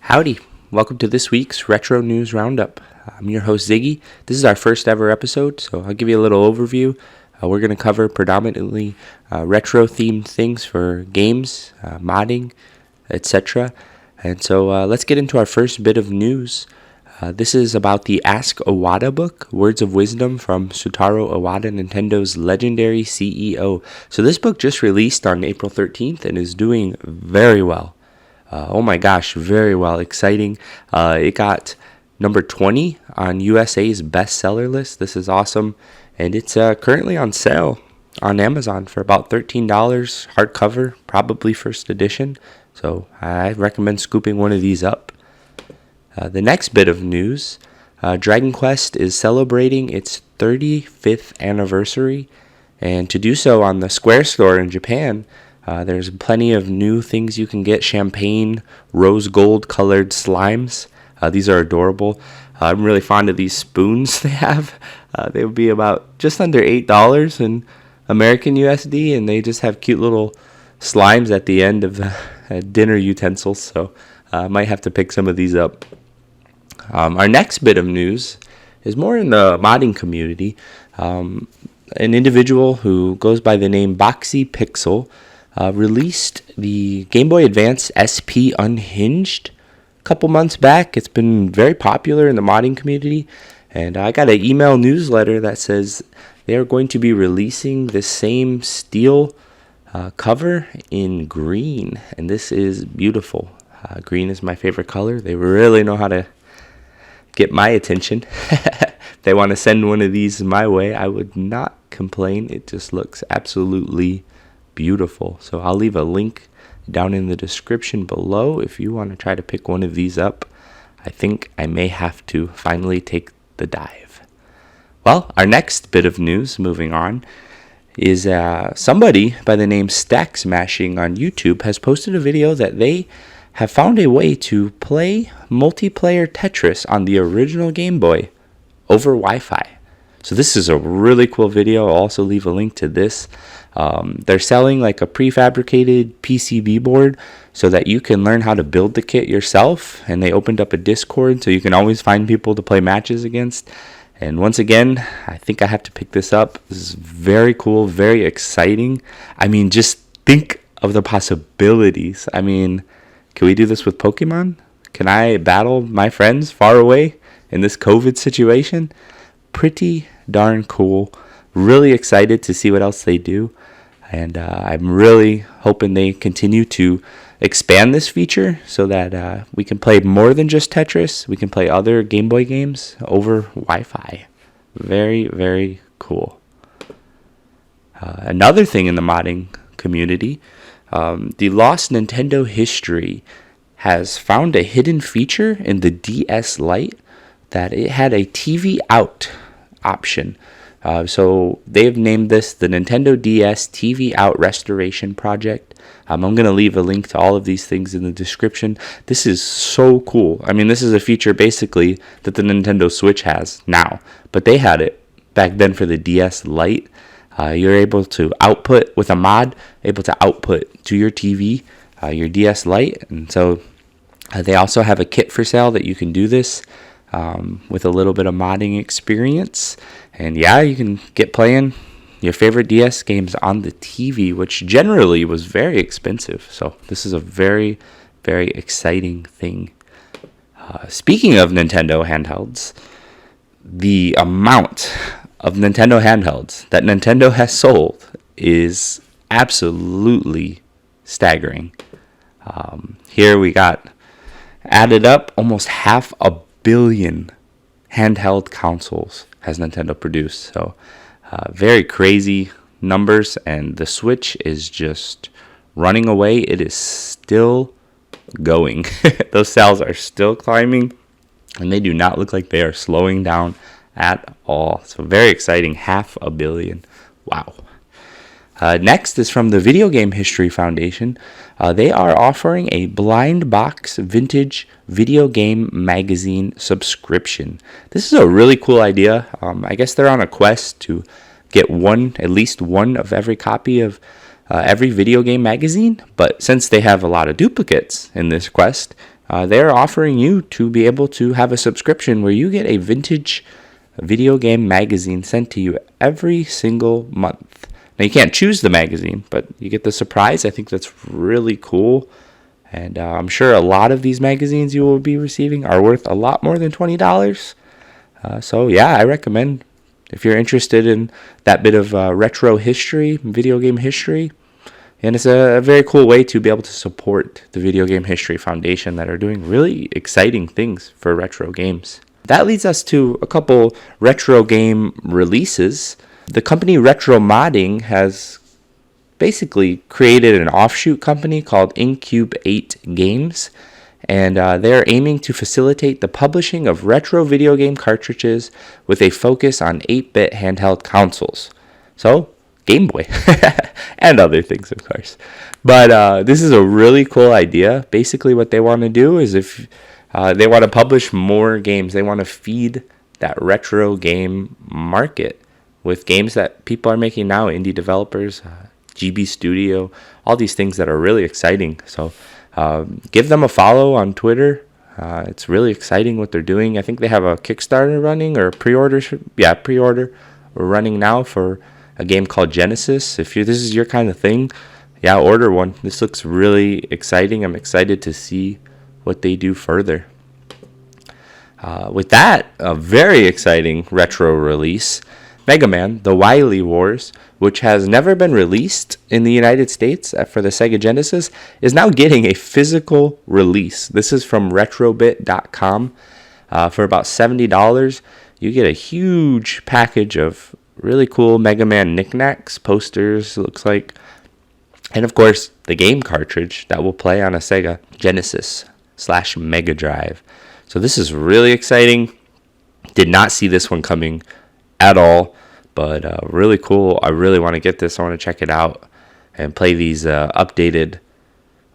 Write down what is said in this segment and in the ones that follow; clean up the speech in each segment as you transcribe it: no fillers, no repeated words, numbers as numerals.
Howdy, welcome to this week's Retro News Roundup. I'm your host Ziggy. This is our first ever episode, so I'll give you a little overview. We're going to cover predominantly retro themed things for games, modding, etc. And so let's get into our first bit of news. This is about the Ask Iwata book, Words of Wisdom from Sutaro Iwata, Nintendo's legendary CEO. So this book just released on April 13th and is doing very well. Oh my gosh, very well. Exciting. It got number 20 on USA's bestseller list. This is awesome. And it's currently on sale on Amazon for about $13. Hardcover, probably first edition. So I recommend scooping one of these up. The next bit of news, Dragon Quest is celebrating its 35th anniversary. And to do so on the Square store in Japan, there's plenty of new things you can get. Champagne, rose gold colored slimes. These are adorable. I'm really fond of these spoons they have. They would be about just under $8 in American USD, and they just have cute little slimes at the end of the dinner utensils. So I might have to pick some of these up. Our next bit of news is more in the modding community. An individual who goes by the name Boxy Pixel released the Game Boy Advance SP Unhinged a couple months back. It's been very popular in the modding community, and I got an email newsletter that says they are going to be releasing the same steel cover in green, and this is beautiful. Green is my favorite color. They really know how to get my attention. If they want to send one of these my way, I would not complain. It just looks absolutely beautiful. So I'll leave a link down in the description below if you want to try to pick one of these up. I think I may have to finally take the dive. Well, our next bit of news, moving on, is somebody by the name Stack Smashing on YouTube has posted a video that they have found a way to play multiplayer Tetris on the original Game Boy over Wi-Fi. So this is a really cool video. I'll also leave a link to this. They're selling like a prefabricated PCB board so that you can learn how to build the kit yourself. And they opened up a Discord so you can always find people to play matches against. And once again, I think I have to pick this up. This is very cool, very exciting. I mean, just think of the possibilities. I mean, can we do this with Pokemon? Can I battle my friends far away in this COVID situation? Pretty darn cool. Really excited to see what else they do. And I'm really hoping they continue to expand this feature so that we can play more than just Tetris. We can play other Game Boy games over Wi-Fi. Very, very cool. Another thing in the modding community, the Lost Nintendo History has found a hidden feature in the DS Lite that it had a TV Out option. So they've named this the Nintendo DS TV Out Restoration Project. I'm going to leave a link to all of these things in the description. This is so cool. I mean, this is a feature basically that the Nintendo Switch has now, but they had it back then for the DS Lite. You're able to output with a mod, able to output to your TV, your DS Lite. And so they also have a kit for sale that you can do this with a little bit of modding experience. And yeah, you can get playing your favorite DS games on the TV, which generally was very expensive. So this is a very, very exciting thing. Speaking of Nintendo handhelds, the amount of Nintendo handhelds that Nintendo has sold is absolutely staggering. Here we got added up almost 500 million handheld consoles has Nintendo produced. So very crazy numbers, and the Switch is just running away. It is still going. Those sales are still climbing, and they do not look like they are slowing down at all. So very exciting. 500 million. Wow. Next is from the Video Game History Foundation. They are offering a blind box vintage video game magazine subscription. This is a really cool idea. I guess they're on a quest to get at least one of every copy of every video game magazine, but since they have a lot of duplicates in this quest, they're offering you to be able to have a subscription where you get a vintage video game magazine sent to you every single month. Now, you can't choose the magazine, but you get the surprise. I think that's really cool. And I'm sure a lot of these magazines you will be receiving are worth a lot more than $20. So, yeah, I recommend if you're interested in that bit of retro history, video game history. And it's a very cool way to be able to support the Video Game History Foundation that are doing really exciting things for retro games. That leads us to a couple retro game releases. The company Retro Modding has basically created an offshoot company called Incube 8 Games, and they're aiming to facilitate the publishing of retro video game cartridges with a focus on 8-bit handheld consoles. So, Game Boy, and other things, of course. But this is a really cool idea. Basically, what they want to do is if they want to publish more games, they want to feed that retro game market with games that people are making now, indie developers, GB Studio, all these things that are really exciting. So give them a follow on Twitter. It's really exciting what they're doing. I think they have a Kickstarter running or pre-order running now for a game called Genesis. If this is your kind of thing, yeah, order one. This looks really exciting. I'm excited to see what they do further. With that, a very exciting retro release, Megaman, the Wily Wars, which has never been released in the United States for the Sega Genesis, is now getting a physical release. This is from retrobit.com. For about $70, you get a huge package of really cool Mega Man knickknacks, posters, looks like, and of course, the game cartridge that will play on a Sega Genesis / Mega Drive. So this is really exciting. Did not see this one coming at all, but really cool. I really want to get this. I want to check it out and play these updated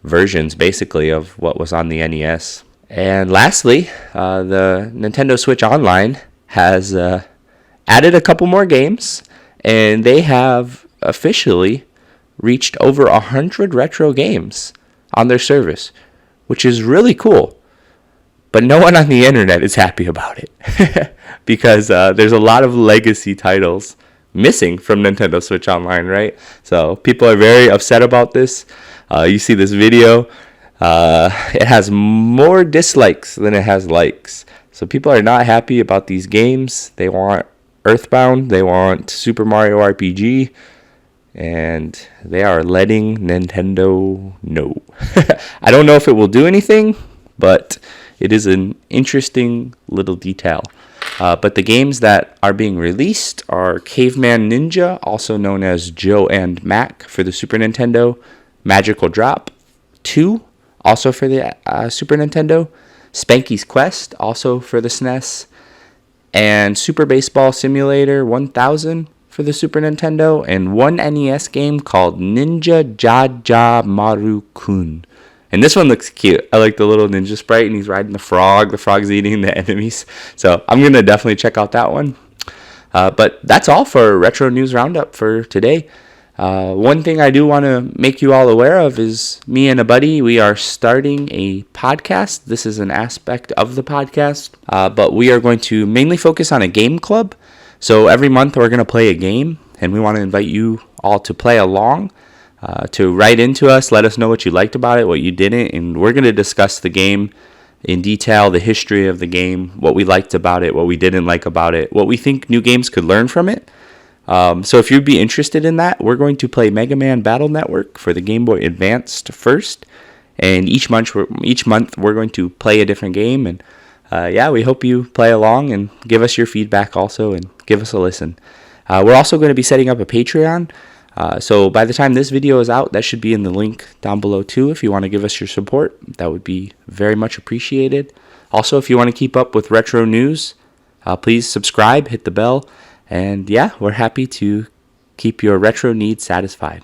versions, basically, of what was on the NES. And lastly, the Nintendo Switch Online has added a couple more games, and they have officially reached over 100 retro games on their service, which is really cool. But no one on the internet is happy about it because there's a lot of legacy titles missing from Nintendo Switch Online, right? So people are very upset about this. You see this video. It has more dislikes than it has likes. So people are not happy about these games. They want Earthbound. They want Super Mario RPG. And they are letting Nintendo know. I don't know if it will do anything, but it is an interesting little detail. But the games that are being released are Caveman Ninja, also known as Joe and Mac for the Super Nintendo, Magical Drop 2, also for the Super Nintendo, Spanky's Quest, also for the SNES, and Super Baseball Simulator 1000 for the Super Nintendo, and one NES game called Ninja Jaja Maru-kun. And this one looks cute. I like the little ninja sprite, and he's riding the frog. The frog's eating the enemies. So I'm going to definitely check out that one. But that's all for Retro News Roundup for today. One thing I do want to make you all aware of is me and a buddy, we are starting a podcast. This is an aspect of the podcast, but we are going to mainly focus on a game club. So every month we're going to play a game, and we want to invite you all to play along. To write into us, let us know what you liked about it, what you didn't, and we're going to discuss the game in detail, the history of the game, what we liked about it, what we didn't like about it, what we think new games could learn from it. So if you'd be interested in that, we're going to play Mega Man Battle Network for the Game Boy Advanced first, and each month we're going to play a different game, and we hope you play along and give us your feedback also and give us a listen. We're also going to be setting up a Patreon. So by the time this video is out, that should be in the link down below too. If you want to give us your support, that would be very much appreciated. Also, if you want to keep up with retro news, please subscribe, hit the bell, and we're happy to keep your retro needs satisfied.